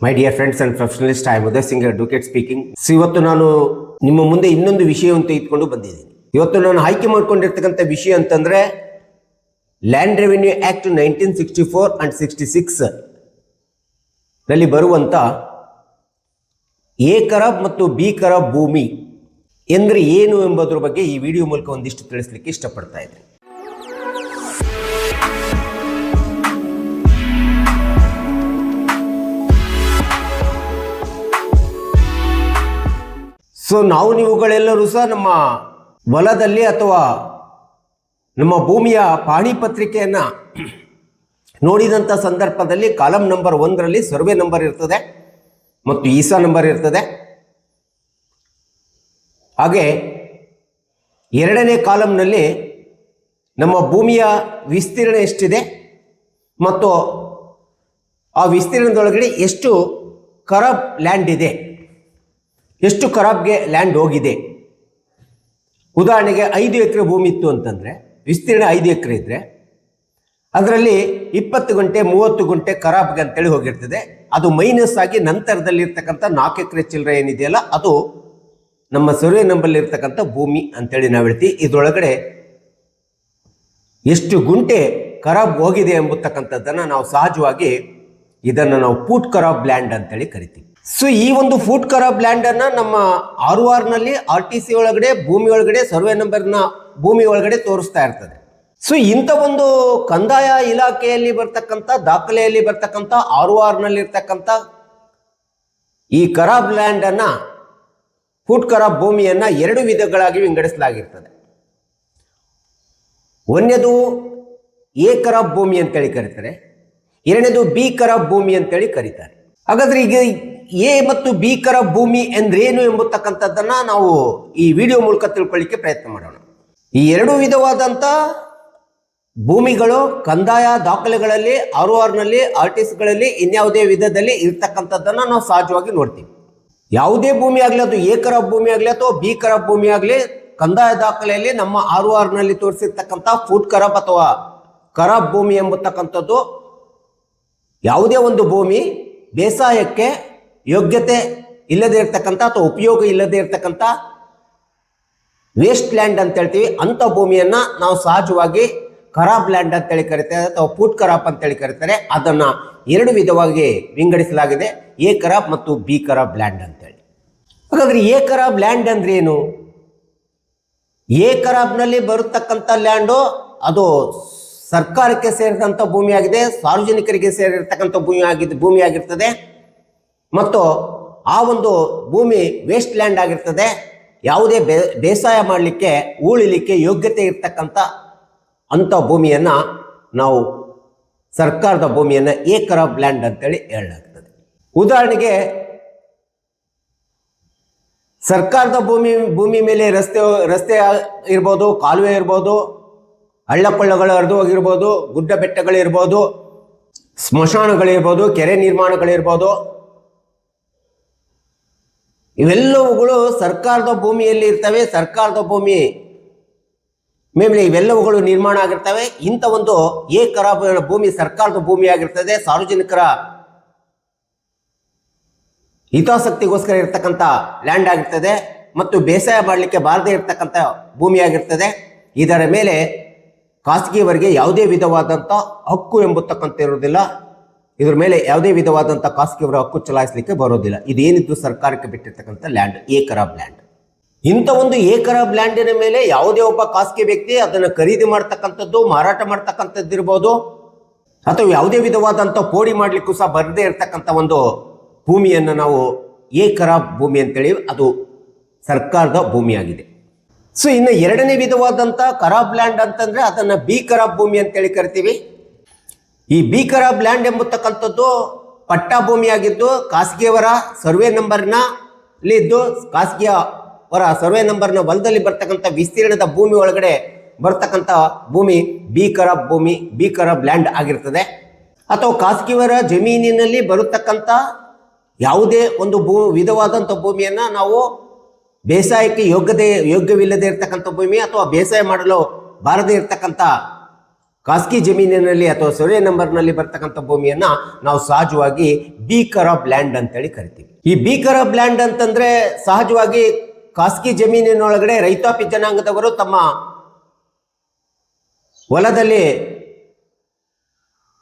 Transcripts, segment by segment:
My dear friends and professionalist, I Uday Singh advocate speaking. ಇವತ್ತು ನಾನು ನಿಮ್ಮ ಮುಂದೆ ಇನ್ನೊಂದು ವಿಷಯವನ್ನು ತೆಗೆದುಕೊಂಡು ಬಂದಿದ್ದೀನಿ. ಇವತ್ತು ನಾನು ಆಯ್ಕೆ ಮಾಡ್ಕೊಂಡಿರ್ತಕ್ಕಂಥ ವಿಷಯ ಅಂತಂದ್ರೆ ಲ್ಯಾಂಡ್ ರೆವಿನ್ಯೂ ಆಕ್ಟ್ 1964 ಅಂಡ್ 66 ರಲ್ಲಿ ಬರುವಂತ ಎ ಖರಾಬ್ ಮತ್ತು ಬಿ ಖರಾಬ್ ಭೂಮಿ ಎಂದ್ರೆ ಏನು ಎಂಬುದರ ಬಗ್ಗೆ ಈ ವಿಡಿಯೋ ಮೂಲಕ ಒಂದಿಷ್ಟು ತಿಳಿಸ್ಲಿಕ್ಕೆ ಇಷ್ಟಪಡ್ತಾ ಇದ್ದೀನಿ. ಸೊ ನೀವುಗಳೆಲ್ಲರೂ ಸಹ ನಮ್ಮ ಹೊಲದಲ್ಲಿ ಅಥವಾ ನಮ್ಮ ಭೂಮಿಯ ಪಾಣಿ ಪತ್ರಿಕೆಯನ್ನು ನೋಡಿದಂಥ ಸಂದರ್ಭದಲ್ಲಿ ಕಾಲಮ್ ನಂಬರ್ 1ರಲ್ಲಿ ಸರ್ವೆ ನಂಬರ್ ಇರ್ತದೆ ಮತ್ತು ಈಸಾ ನಂಬರ್ ಇರ್ತದೆ. ಹಾಗೆ 2ನೇ ಕಾಲಮ್ನಲ್ಲಿ ನಮ್ಮ ಭೂಮಿಯ ವಿಸ್ತೀರ್ಣ ಎಷ್ಟಿದೆ ಮತ್ತು ಆ ವಿಸ್ತೀರ್ಣದೊಳಗಡೆ ಎಷ್ಟು ಖರಾಬ್ ಲ್ಯಾಂಡ್ ಇದೆ, ಎಷ್ಟು ಖರಾಬ್ಗೆ ಲ್ಯಾಂಡ್ ಹೋಗಿದೆ. ಉದಾಹರಣೆಗೆ 5 ಎಕರೆ ಭೂಮಿ ಇತ್ತು ಅಂತಂದರೆ ವಿಸ್ತೀರ್ಣ 5 ಎಕರೆ ಇದ್ದರೆ ಅದರಲ್ಲಿ 20 ಗುಂಟೆ 30 ಗುಂಟೆ ಖರಾಬ್ಗೆ ಅಂತೇಳಿ ಹೋಗಿರ್ತದೆ. ಅದು ಮೈನಸ್ ಆಗಿ ನಂತರದಲ್ಲಿ ಇರ್ತಕ್ಕಂಥ 4 ಎಕರೆ ಚಿಲ್ಲರೆ ಏನಿದೆಯಲ್ಲ ಅದು ನಮ್ಮ ಸರ್ವೆ ನಂಬರ್ಲಿ ಇರ್ತಕ್ಕಂಥ ಭೂಮಿ ಅಂತೇಳಿ ನಾವು ಹೇಳ್ತೀವಿ. ಇದರೊಳಗಡೆ ಎಷ್ಟು ಗುಂಟೆ ಖರಾಬ್ ಹೋಗಿದೆ ಎಂಬತಕ್ಕಂಥದ್ದನ್ನು ನಾವು ಸಹಜವಾಗಿ ಇದನ್ನು ನಾವು ಫೂಟ್ ಖರಾಬ್ ಲ್ಯಾಂಡ್ ಅಂತೇಳಿ ಕರಿತೀವಿ. ಸೊ ಈ ಒಂದು ಫೂಟ್ ಖರಾಬ್ ಲ್ಯಾಂಡ್ ಅನ್ನ ನಮ್ಮ RORನಲ್ಲಿ RTC ಒಳಗಡೆ ಭೂಮಿ ಒಳಗಡೆ ಸರ್ವೆ ನಂಬರ್ನ ಭೂಮಿ ಒಳಗಡೆ ತೋರಿಸ್ತಾ ಇರ್ತದೆ. ಸೊ ಇಂಥ ಒಂದು ಕಂದಾಯ ಇಲಾಖೆಯಲ್ಲಿ ಬರ್ತಕ್ಕಂಥ ದಾಖಲೆಯಲ್ಲಿ ಬರ್ತಕ್ಕಂಥ RORನಲ್ಲಿ ಇರ್ತಕ್ಕಂಥ ಈ ಖರಾಬ್ ಲ್ಯಾಂಡ್ ಅನ್ನ ಫೂಟ್ ಖರಾಬ್ ಭೂಮಿಯನ್ನ 2 ವಿಧಗಳಾಗಿ ವಿಂಗಡಿಸಲಾಗಿರ್ತದೆ. ಒಂದನೇದು ಎ ಖರಾಬ್ ಭೂಮಿ ಅಂತೇಳಿ ಕರೀತಾರೆ, 2ನೇದು ಬಿ ಖರಾಬ್ ಭೂಮಿ ಅಂತೇಳಿ ಕರೀತಾರೆ. ಹಾಗಾದ್ರೆ ಈಗ ಎ ಮತ್ತು ಬಿ ಖರಾಬ್ ಭೂಮಿ ಎಂದ್ರೇನು ಎಂಬತಕ್ಕಂಥದ್ದನ್ನ ನಾವು ಈ ವಿಡಿಯೋ ಮೂಲಕ ತಿಳ್ಕೊಳ್ಳಿಕ್ಕೆ ಪ್ರಯತ್ನ ಮಾಡೋಣ. ಈ 2 ವಿಧವಾದಂಥ ಭೂಮಿಗಳು ಕಂದಾಯ ದಾಖಲೆಗಳಲ್ಲಿ RORನಲ್ಲಿ RTCಗಳಲ್ಲಿ ಇನ್ಯಾವುದೇ ವಿಧದಲ್ಲಿ ಇರ್ತಕ್ಕಂಥದ್ದನ್ನ ನಾವು ಸಹಜವಾಗಿ ನೋಡ್ತೀವಿ. ಯಾವುದೇ ಭೂಮಿ ಆಗಲಿ, ಅದು ಎ ಖರಾಬ್ ಭೂಮಿ ಆಗಲಿ ಅಥವಾ ಬಿ ಖರಾಬ್ ಭೂಮಿ ಆಗಲಿ, ಕಂದಾಯ ದಾಖಲೆಯಲ್ಲಿ ನಮ್ಮ RORನಲ್ಲಿ ತೋರಿಸಿರ್ತಕ್ಕಂಥ ಫೂಟ್ ಖರಾಬ್ ಅಥವಾ ಖರಾಬ್ ಭೂಮಿ ಎಂಬತಕ್ಕಂಥದ್ದು ಯಾವುದೇ ಒಂದು ಭೂಮಿ ಬೇಸಾಯಕ್ಕೆ ಯೋಗ್ಯತೆ ಇಲ್ಲದೆ ಇರ್ತಕ್ಕಂಥ ಅಥವಾ ಉಪಯೋಗ ಇಲ್ಲದೆ ಇರ್ತಕ್ಕಂಥ ವೇಸ್ಟ್ ಲ್ಯಾಂಡ್ ಅಂತ ಹೇಳ್ತೀವಿ. ಅಂಥ ಭೂಮಿಯನ್ನ ನಾವು ಸಹಜವಾಗಿ ಖರಾಬ್ ಲ್ಯಾಂಡ್ ಅಂತೇಳಿ ಕರೀತಾರೆ ಅಥವಾ ಫೂಟ್ ಖರಾಬ್ ಅಂತೇಳಿ ಕರೀತಾರೆ. ಅದನ್ನ 2 ವಿಧವಾಗಿ ವಿಂಗಡಿಸಲಾಗಿದೆ, ಎ ಖರಾಬ್ ಮತ್ತು ಬಿ ಖರಾಬ್ ಲ್ಯಾಂಡ್ ಅಂತೇಳಿ. ಹಾಗಾದ್ರೆ ಎ ಖರಾಬ್ ಲ್ಯಾಂಡ್ ಅಂದ್ರೆ ಏನು? ಎ ಖರಾಬ್ನಲ್ಲಿ ಬರತಕ್ಕಂಥ ಲ್ಯಾಂಡು ಅದು ಸರ್ಕಾರಕ್ಕೆ ಸೇರಿದಂಥ ಭೂಮಿಯಾಗಿದೆ, ಸಾರ್ವಜನಿಕರಿಗೆ ಸೇರಿರ್ತಕ್ಕಂಥ ಭೂಮಿ ಆಗಿರ್ತದೆ ಮತ್ತು ಆ ಒಂದು ಭೂಮಿ ವೇಸ್ಟ್ ಲ್ಯಾಂಡ್ ಆಗಿರ್ತದೆ. ಯಾವುದೇ ಬೇಸಾಯ ಮಾಡಲಿಕ್ಕೆ ಉಳಿಲಿಕ್ಕೆ ಯೋಗ್ಯತೆ ಇರ್ತಕ್ಕಂಥ ಅಂಥ ಭೂಮಿಯನ್ನು ನಾವು ಸರ್ಕಾರದ ಭೂಮಿಯನ್ನು ಎ ಖರಾಬ್ ಲ್ಯಾಂಡ್ ಅಂತೇಳಿ ಹೇಳಲಾಗ್ತದೆ. ಉದಾಹರಣೆಗೆ ಸರ್ಕಾರದ ಭೂಮಿ ಮೇಲೆ ರಸ್ತೆ ಇರ್ಬೋದು, ಕಾಲುವೆ ಇರ್ಬೋದು, ಹಳ್ಳಕೊಳ್ಳಗಳು ಹರಿದು ಹೋಗಿರ್ಬೋದು, ಗುಡ್ಡ ಬೆಟ್ಟಗಳಿರ್ಬೋದು, ಸ್ಮಶಾನಗಳಿರ್ಬೋದು, ಕೆರೆ ನಿರ್ಮಾಣಗಳಿರ್ಬೋದು, ಇವೆಲ್ಲವುಗಳು ಸರ್ಕಾರದ ಭೂಮಿಯಲ್ಲಿ ಇರ್ತವೆ. ಸರ್ಕಾರದ ಭೂಮಿ ಮೇಲೆ ಇವೆಲ್ಲವುಗಳು ನಿರ್ಮಾಣ ಆಗಿರ್ತವೆ. ಇಂಥ ಒಂದು ಎ ಖರಾಬ್ ಭೂಮಿ ಸರ್ಕಾರದ ಭೂಮಿ ಆಗಿರ್ತದೆ, ಸಾರ್ವಜನಿಕರ ಹಿತಾಸಕ್ತಿಗೋಸ್ಕರ ಇರ್ತಕ್ಕಂಥ ಲ್ಯಾಂಡ್ ಆಗಿರ್ತದೆ ಮತ್ತು ಬೇಸಾಯ ಮಾಡಲಿಕ್ಕೆ ಬಾರದೇ ಇರ್ತಕ್ಕಂಥ ಭೂಮಿ ಆಗಿರ್ತದೆ. ಇದರ ಮೇಲೆ ಖಾಸಗಿಯವರಿಗೆ ಯಾವುದೇ ವಿಧವಾದಂಥ ಹಕ್ಕು ಎಂಬತಕ್ಕಂಥ ಇರೋದಿಲ್ಲ. ಇದ್ರ ಮೇಲೆ ಯಾವುದೇ ವಿಧವಾದಂಥ ಖಾಸಗಿಯವರ ಹಕ್ಕು ಚಲಾಯಿಸಲಿಕ್ಕೆ ಬರೋದಿಲ್ಲ. ಇದೇನಿದ್ದು ಸರ್ಕಾರಕ್ಕೆ ಬಿಟ್ಟಿರ್ತಕ್ಕಂಥ ಲ್ಯಾಂಡ್ ಎ ಖರಾಬ್ ಲ್ಯಾಂಡ್. ಇಂಥ ಒಂದು ಎ ಖರಾಬ್ ಲ್ಯಾಂಡಿನ ಮೇಲೆ ಯಾವುದೇ ಒಬ್ಬ ಖಾಸಗಿ ವ್ಯಕ್ತಿ ಅದನ್ನು ಖರೀದಿ ಮಾಡ್ತಕ್ಕಂಥದ್ದು, ಮಾರಾಟ ಮಾಡ್ತಕ್ಕಂಥದ್ದು ಇರ್ಬೋದು ಅಥವಾ ಯಾವುದೇ ವಿಧವಾದಂಥ ಪೋಡಿ ಮಾಡಲಿಕ್ಕೂ ಸಹ ಬರದೇ ಇರತಕ್ಕಂಥ ಒಂದು ಭೂಮಿಯನ್ನು ನಾವು ಎ ಖರಾಬ್ ಭೂಮಿ ಅಂತೇಳಿ ಅದು ಸರ್ಕಾರದ ಭೂಮಿಯಾಗಿದೆ. ಸೊ ಇನ್ನು 2ನೇ ವಿಧವಾದಂಥ ಖರಾಬ್ ಲ್ಯಾಂಡ್ ಅಂತಂದ್ರೆ ಅದನ್ನು ಬಿ ಖರಾಬ್ ಭೂಮಿ ಅಂತೇಳಿ ಕರಿತೀವಿ. ಈ ಬಿ ಖರಾಬ್ ಲ್ಯಾಂಡ್ ಎಂಬತಕ್ಕಂಥದ್ದು ಪಟ್ಟಾ ಭೂಮಿಯಾಗಿದ್ದು ಖಾಸಗಿಯವರ ಸರ್ವೆ ನಂಬರ್ನಲ್ಲಿದ್ದು ಖಾಸಗಿಯವರ ಸರ್ವೆ ನಂಬರ್ನ ಹೊಲದಲ್ಲಿ ಬರ್ತಕ್ಕಂಥ ವಿಸ್ತೀರ್ಣದ ಭೂಮಿ ಒಳಗಡೆ ಬರ್ತಕ್ಕಂಥ ಭೂಮಿ ಬಿ ಖರಾಬ್ ಭೂಮಿ, ಬಿ ಖರಾಬ್ ಲ್ಯಾಂಡ್ ಆಗಿರ್ತದೆ. ಅಥವಾ ಖಾಸಗಿಯವರ ಜಮೀನಿನಲ್ಲಿ ಬರತಕ್ಕಂಥ ಯಾವುದೇ ಒಂದು ವಿಧವಾದಂಥ ಭೂಮಿಯನ್ನು ನಾವು ಬೇಸಾಯಕ್ಕೆ ಯೋಗ್ಯವಿಲ್ಲದೆ ಇರ್ತಕ್ಕಂಥ ಭೂಮಿ ಅಥವಾ ಬೇಸಾಯ ಮಾಡಲು ಬಾರದೇ ಇರ್ತಕ್ಕಂಥ ಖಾಸಗಿ ಜಮೀನಿನಲ್ಲಿ ಅಥವಾ ಸರ್ವೆ ನಂಬರ್ನಲ್ಲಿ ಬರ್ತಕ್ಕಂಥ ಭೂಮಿಯನ್ನ ನಾವು ಸಹಜವಾಗಿ ಬಿ ಖರಾಬ್ ಲ್ಯಾಂಡ್ ಅಂತೇಳಿ ಕರಿತೀವಿ. ಈ ಬಿ ಖರಾಬ್ ಲ್ಯಾಂಡ್ ಅಂತಂದ್ರೆ ಸಹಜವಾಗಿ ಖಾಸಗಿ ಜಮೀನಿನೊಳಗಡೆ ರೈತಾಪಿ ಜನಾಂಗದವರು ತಮ್ಮ ಹೊಲದಲ್ಲಿ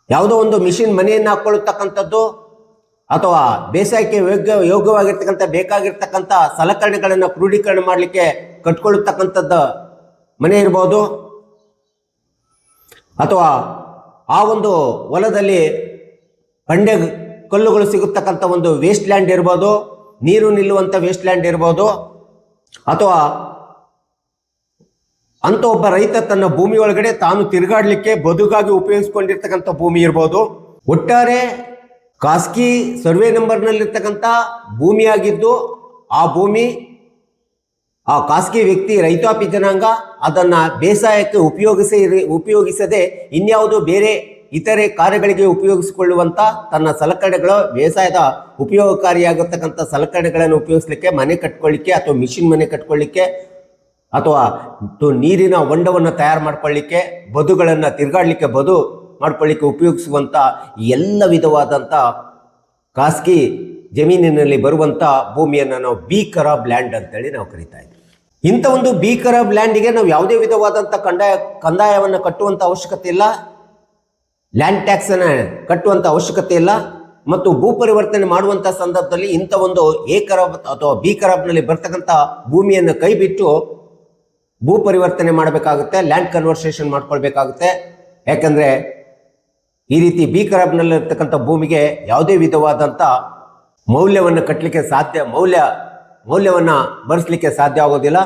ಯಾವುದೋ ಒಂದು ಮಿಷಿನ್ ಮನೆಯನ್ನು ಹಾಕೊಳ್ಳತಕ್ಕಂಥದ್ದು ಅಥವಾ ಬೇಸಾಯಕ್ಕೆ ಯೋಗ್ಯವಾಗಿರ್ತಕ್ಕಂಥ ಬೇಕಾಗಿರ್ತಕ್ಕಂಥ ಸಲಕರಣೆಗಳನ್ನು ಕ್ರೋಢೀಕರಣ ಮಾಡಲಿಕ್ಕೆ ಕಟ್ಕೊಳ್ಳತಕ್ಕಂಥದ್ದು ಮನೆ ಇರ್ಬೋದು, ಅಥವಾ ಆ ಒಂದು ಹೊಲದಲ್ಲಿ ಬಂಡೆ ಕಲ್ಲುಗಳು ಸಿಗತಕ್ಕಂಥ ಒಂದು ವೇಸ್ಟ್ ಲ್ಯಾಂಡ್ ಇರ್ಬೋದು, ನೀರು ನಿಲ್ಲುವಂಥ ವೇಸ್ಟ್ ಲ್ಯಾಂಡ್ ಇರ್ಬೋದು, ಅಥವಾ ಅಂತ ಒಬ್ಬ ರೈತ ತನ್ನ ಭೂಮಿ ಒಳಗಡೆ ತಾನು ತಿರುಗಾಡಲಿಕ್ಕೆ ಬದುಗಾಗಿ ಉಪಯೋಗಿಸ್ಕೊಂಡಿರ್ತಕ್ಕಂಥ ಭೂಮಿ ಇರ್ಬೋದು. ಒಟ್ಟಾರೆ ಖಾಸಗಿ ಸರ್ವೆ ನಂಬರ್ನಲ್ಲಿರ್ತಕ್ಕಂಥ ಭೂಮಿಯಾಗಿದ್ದು ಆ ಭೂಮಿ ಆ ಖಾಸಗಿ ವ್ಯಕ್ತಿ ರೈತಾಪಿ ಜನಾಂಗ ಅದನ್ನ ಬೇಸಾಯಕ್ಕೆ ಉಪಯೋಗಿಸದೆ ಇನ್ಯಾವುದೋ ಬೇರೆ ಇತರೆ ಕಾರ್ಯಗಳಿಗೆ ಉಪಯೋಗಿಸಿಕೊಳ್ಳುವಂತ ತನ್ನ ಸಲಕರಣೆಗಳು ಬೇಸಾಯದ ಉಪಯೋಗಕಾರಿಯಾಗಿರ್ತಕ್ಕಂಥ ಸಲಕರಣೆಗಳನ್ನು ಉಪಯೋಗಿಸಲಿಕ್ಕೆ ಮನೆ ಕಟ್ಕೊಳ್ಳಿಕ್ಕೆ ಅಥವಾ ಮಿಷಿನ್ ಮನೆ ಕಟ್ಕೊಳ್ಳಿಕ್ಕೆ ಅಥವಾ ನೀರಿನ ಹೊಂಡವನ್ನು ತಯಾರು ಮಾಡ್ಕೊಳ್ಳಿಕ್ಕೆ ಬದುಗಳನ್ನು ತಿರುಗಾಡಲಿಕ್ಕೆ ಬದು ಮಾಡ್ಕೊಳ್ಳಿಕ್ಕೆ ಉಪಯೋಗಿಸುವಂಥ ಎಲ್ಲ ವಿಧವಾದಂಥ ಖಾಸಗಿ ಜಮೀನಿನಲ್ಲಿ ಬರುವಂಥ ಭೂಮಿಯನ್ನು ನಾವು ಬಿ ಖರಾಬ್ ಲ್ಯಾಂಡ್ ಅಂತೇಳಿ ನಾವು ಕರಿತಾ ಇದ್ದೀವಿ. ಇಂಥ ಒಂದು ಬಿ ಖರಾಬ್ ಲ್ಯಾಂಡಿಗೆ ನಾವು ಯಾವುದೇ ವಿಧವಾದಂಥ ಕಂದಾಯವನ್ನು ಕಟ್ಟುವಂಥ ಅವಶ್ಯಕತೆ ಇಲ್ಲ, ಲ್ಯಾಂಡ್ ಟ್ಯಾಕ್ಸನ್ನು ಕಟ್ಟುವಂಥ ಅವಶ್ಯಕತೆ ಇಲ್ಲ, ಮತ್ತು ಭೂ ಪರಿವರ್ತನೆ ಮಾಡುವಂಥ ಸಂದರ್ಭದಲ್ಲಿ ಇಂಥ ಒಂದು ಎ ಖರಾಬ್ ಅಥವಾ ಬಿ ಖರಾಬ್ನಲ್ಲಿ ಬರ್ತಕ್ಕಂಥ ಭೂಮಿಯನ್ನು ಕೈ ಬಿಟ್ಟು ಭೂ ಪರಿವರ್ತನೆ ಮಾಡಬೇಕಾಗುತ್ತೆ, ಲ್ಯಾಂಡ್ ಕನ್ವರ್ಸೇಷನ್ ಮಾಡ್ಕೊಳ್ಬೇಕಾಗುತ್ತೆ. ಯಾಕಂದರೆ ಈ ರೀತಿ ಬಿ ಖರಾಬ್ನಲ್ಲಿರ್ತಕ್ಕಂಥ ಭೂಮಿಗೆ ಯಾವುದೇ ವಿಧವಾದಂಥ ಮೌಲ್ಯವನ್ನು ಕಟ್ಟಲಿಕ್ಕೆ ಮೌಲ್ಯವನ್ನು ಭರಿಸಲಿಕ್ಕೆ ಸಾಧ್ಯ ಆಗೋದಿಲ್ಲ.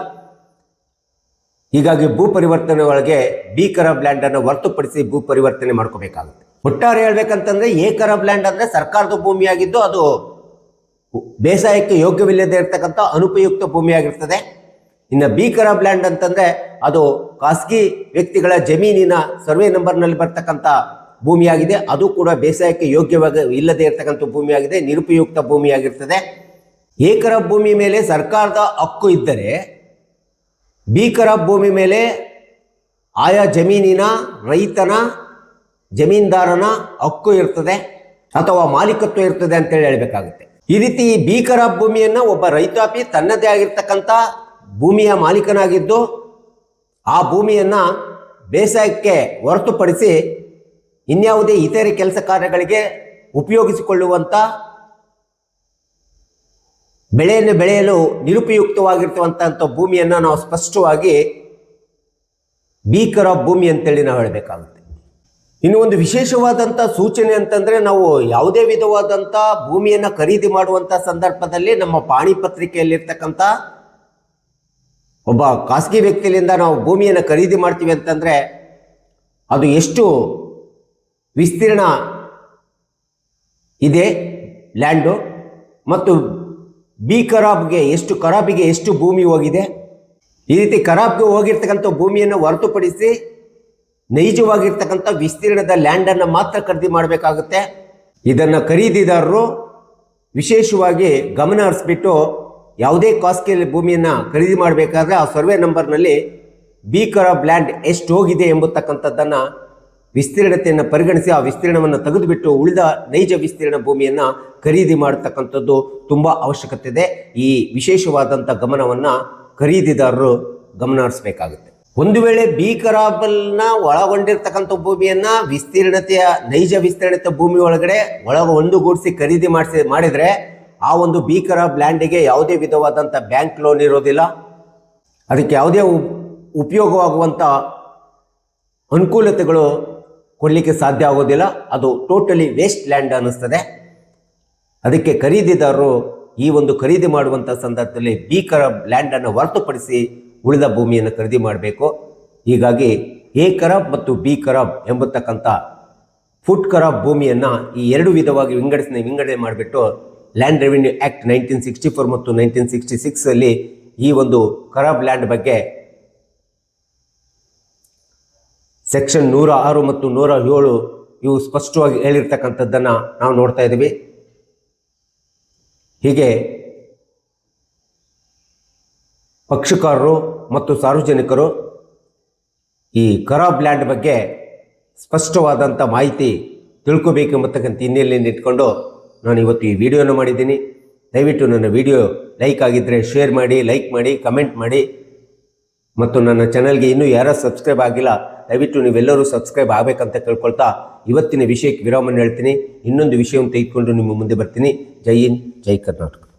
ಹೀಗಾಗಿ ಭೂ ಪರಿವರ್ತನೆ ಒಳಗೆ ಬಿ ಖರಾಬ್ ಲ್ಯಾಂಡನ್ನು ಹೊರತುಪಡಿಸಿ ಭೂ ಪರಿವರ್ತನೆ ಮಾಡ್ಕೋಬೇಕಾಗುತ್ತೆ. ಒಟ್ಟಾರೆ ಹೇಳ್ಬೇಕಂತಂದ್ರೆ ಎ ಖರಾಬ್ ಲ್ಯಾಂಡ್ ಅಂದರೆ ಸರ್ಕಾರದ ಭೂಮಿಯಾಗಿದ್ದು ಅದು ಬೇಸಾಯಕ್ಕೆ ಯೋಗ್ಯವಿಲ್ಲದೆ ಇರತಕ್ಕಂಥ ಅನುಪಯುಕ್ತ ಭೂಮಿಯಾಗಿರ್ತದೆ. ಇನ್ನು ಬಿ ಖರಾಬ್ ಲ್ಯಾಂಡ್ ಅಂತಂದ್ರೆ ಅದು ಖಾಸಗಿ ವ್ಯಕ್ತಿಗಳ ಜಮೀನಿನ ಸರ್ವೆ ನಂಬರ್ನಲ್ಲಿ ಬರ್ತಕ್ಕಂಥ ಭೂಮಿಯಾಗಿದೆ, ಅದು ಕೂಡ ಬೇಸಾಯಕ್ಕೆ ಯೋಗ್ಯವಾಗಿ ಇಲ್ಲದೆ ಇರತಕ್ಕಂಥ ಭೂಮಿಯಾಗಿದೆ, ನಿರುಪಯುಕ್ತ ಭೂಮಿಯಾಗಿರ್ತದೆ. ಎ ಖರಾಬ್ ಭೂಮಿ ಮೇಲೆ ಸರ್ಕಾರದ ಹಕ್ಕು ಇದ್ದರೆ ಬಿ ಖರಾಬ್ ಭೂಮಿ ಮೇಲೆ ಆಯಾ ಜಮೀನಿನ ರೈತನ ಜಮೀನ್ದಾರನ ಹಕ್ಕು ಇರ್ತದೆ ಅಥವಾ ಮಾಲೀಕತ್ವ ಇರ್ತದೆ ಅಂತೇಳಿ ಹೇಳಬೇಕಾಗುತ್ತೆ. ಈ ರೀತಿ ಬಿ ಖರಾಬ್ ಭೂಮಿಯನ್ನು ಒಬ್ಬ ರೈತಾಪಿ ತನ್ನದೇ ಆಗಿರ್ತಕ್ಕಂಥ ಭೂಮಿಯ ಮಾಲೀಕನಾಗಿದ್ದು ಆ ಭೂಮಿಯನ್ನು ಬೇಸಾಯಕ್ಕೆ ಹೊರತುಪಡಿಸಿ ಇನ್ಯಾವುದೇ ಇತರೆ ಕೆಲಸ ಕಾರ್ಯಗಳಿಗೆ ಉಪಯೋಗಿಸಿಕೊಳ್ಳುವಂಥ ಬೆಳೆಯನ್ನು ಬೆಳೆಯಲು ನಿರುಪಯುಕ್ತವಾಗಿರ್ತವಂಥ ಭೂಮಿಯನ್ನು ನಾವು ಸ್ಪಷ್ಟವಾಗಿ ಬಿ ಖರಾಬ್ ಭೂಮಿ ಅಂತೇಳಿ ನಾವು ಹೇಳಬೇಕಾಗುತ್ತೆ. ಇನ್ನು ಒಂದು ವಿಶೇಷವಾದಂಥ ಸೂಚನೆ ಅಂತಂದರೆ, ನಾವು ಯಾವುದೇ ವಿಧವಾದಂಥ ಭೂಮಿಯನ್ನು ಖರೀದಿ ಮಾಡುವಂಥ ಸಂದರ್ಭದಲ್ಲಿ ನಮ್ಮ ಪಾಣಿ ಪತ್ರಿಕೆಯಲ್ಲಿರ್ತಕ್ಕಂಥ ಒಬ್ಬ ಖಾಸಗಿ ವ್ಯಕ್ತಿಯಿಂದ ನಾವು ಭೂಮಿಯನ್ನು ಖರೀದಿ ಮಾಡ್ತೀವಿ ಅಂತಂದರೆ ಅದು ಎಷ್ಟು ವಿಸ್ತೀರ್ಣ ಇದೆ ಲ್ಯಾಂಡು ಮತ್ತು ಬಿ ಖರಾಬಿಗೆ ಎಷ್ಟು ಭೂಮಿ ಹೋಗಿದೆ, ಈ ರೀತಿ ಖರಾಬ್ಗೆ ಹೋಗಿರ್ತಕ್ಕಂಥ ಭೂಮಿಯನ್ನು ಹೊರತುಪಡಿಸಿ ನೈಜವಾಗಿರ್ತಕ್ಕಂಥ ವಿಸ್ತೀರ್ಣದ ಲ್ಯಾಂಡನ್ನು ಮಾತ್ರ ಖರೀದಿ ಮಾಡಬೇಕಾಗುತ್ತೆ. ಇದನ್ನು ಖರೀದಿದಾರರು ವಿಶೇಷವಾಗಿ ಗಮನ ಹರಿಸ್ಬಿಟ್ಟು ಯಾವುದೇ ಖಾಸಗಿ ಭೂಮಿಯನ್ನು ಖರೀದಿ ಮಾಡಬೇಕಾದ್ರೆ ಆ ಸರ್ವೆ ನಂಬರ್ನಲ್ಲಿ ಬಿ ಖರಾಬ್ ಲ್ಯಾಂಡ್ ಎಷ್ಟು ಹೋಗಿದೆ ಎಂಬತಕ್ಕಂಥದ್ದನ್ನು ವಿಸ್ತೀರ್ಣತೆಯನ್ನು ಪರಿಗಣಿಸಿ ಆ ವಿಸ್ತೀರ್ಣವನ್ನು ತೆಗೆದುಬಿಟ್ಟು ಉಳಿದ ನೈಜ ವಿಸ್ತೀರ್ಣ ಭೂಮಿಯನ್ನು ಖರೀದಿ ಮಾಡತಕ್ಕಂಥದ್ದು ತುಂಬ ಅವಶ್ಯಕತೆ ಇದೆ. ಈ ವಿಶೇಷವಾದಂಥ ಗಮನವನ್ನು ಖರೀದಿದಾರರು ಗಮನ ಹರಿಸಬೇಕಾಗುತ್ತೆ. ಒಂದು ವೇಳೆ ಬಿ ಖರಾಬಲ್ನ ಒಳಗೊಂಡಿರ್ತಕ್ಕಂಥ ಭೂಮಿಯನ್ನು ನೈಜ ವಿಸ್ತೀರ್ಣತೆ ಭೂಮಿ ಒಳಗಡೆ ಒಂದುಗೂಡಿಸಿ ಖರೀದಿ ಮಾಡಿದರೆ ಆ ಒಂದು ಬಿ ಖರಾಬ್ ಲ್ಯಾಂಡಿಗೆ ಯಾವುದೇ ವಿಧವಾದಂಥ ಬ್ಯಾಂಕ್ ಲೋನ್ ಇರೋದಿಲ್ಲ, ಅದಕ್ಕೆ ಯಾವುದೇ ಉಪಯೋಗವಾಗುವಂಥ ಅನುಕೂಲತೆಗಳು ಕೊಡಲಿಕ್ಕೆ ಸಾಧ್ಯ ಆಗೋದಿಲ್ಲ, ಅದು ಟೋಟಲಿ ವೇಸ್ಟ್ ಲ್ಯಾಂಡ್ ಅನ್ನಿಸ್ತದೆ. ಅದಕ್ಕೆ ಖರೀದಿದಾರರು ಈ ಒಂದು ಖರೀದಿ ಮಾಡುವಂಥ ಸಂದರ್ಭದಲ್ಲಿ ಬಿ ಖರಾಬ್ ಲ್ಯಾಂಡನ್ನು ಹೊರತುಪಡಿಸಿ ಉಳಿದ ಭೂಮಿಯನ್ನು ಖರೀದಿ ಮಾಡಬೇಕು. ಹೀಗಾಗಿ ಎ ಖರಾಬ್ ಮತ್ತು ಬಿ ಖರಾಬ್ ಎಂಬತಕ್ಕಂಥ ಫುಟ್ ಖರಾಬ್ ಭೂಮಿಯನ್ನು ಈ ಎರಡು ವಿಧವಾಗಿ ವಿಂಗಡಣೆ ಮಾಡಿಬಿಟ್ಟು ಲ್ಯಾಂಡ್ ರೆವಿನ್ಯೂ ಆ್ಯಕ್ಟ್ 1964 ಮತ್ತು 1966 ಈ ಒಂದು ಖರಾಬ್ ಲ್ಯಾಂಡ್ ಬಗ್ಗೆ ಸೆಕ್ಷನ್ 106 ಮತ್ತು 107 ಇವು ಸ್ಪಷ್ಟವಾಗಿ ಹೇಳಿರ್ತಕ್ಕಂಥದ್ದನ್ನು ನಾವು ನೋಡ್ತಾ ಇದ್ದೀವಿ. ಹೀಗೆ ಪಕ್ಷಕಾರರು ಮತ್ತು ಸಾರ್ವಜನಿಕರು ಈ ಖರಾಬ್ ಲ್ಯಾಂಡ್ ಬಗ್ಗೆ ಸ್ಪಷ್ಟವಾದಂಥ ಮಾಹಿತಿ ತಿಳ್ಕೊಬೇಕೆಂಬತಕ್ಕಂಥ ಹಿನ್ನೆಲೆಯನ್ನು ಇಟ್ಕೊಂಡು ನಾನು ಇವತ್ತು ಈ ವಿಡಿಯೋನ ಮಾಡಿದ್ದೀನಿ. ದಯವಿಟ್ಟು ನನ್ನ ವಿಡಿಯೋ ಲೈಕ್ ಆಗಿದ್ದರೆ ಶೇರ್ ಮಾಡಿ, ಲೈಕ್ ಮಾಡಿ, ಕಮೆಂಟ್ ಮಾಡಿ. ಮತ್ತು ನನ್ನ ಚಾನಲ್ಗೆ ಇನ್ನೂ ಯಾರು ಸಬ್ಸ್ಕ್ರೈಬ್ ಆಗಿಲ್ಲ, ದಯವಿಟ್ಟು ನೀವೆಲ್ಲರೂ ಸಬ್ಸ್ಕ್ರೈಬ್ ಆಗಬೇಕಂತ ಕೇಳ್ಕೊಳ್ತಾ ಇವತ್ತಿನ ವಿಷಯಕ್ಕೆ ವಿರಾಮವನ್ನು ಹೇಳ್ತೀನಿ. ಇನ್ನೊಂದು ವಿಷಯವನ್ನು ತೆಗೆದುಕೊಂಡು ನಿಮ್ಮ ಮುಂದೆ ಬರ್ತೀನಿ. ಜೈ ಹಿಂದ್, ಜೈ ಕರ್ನಾಟಕ.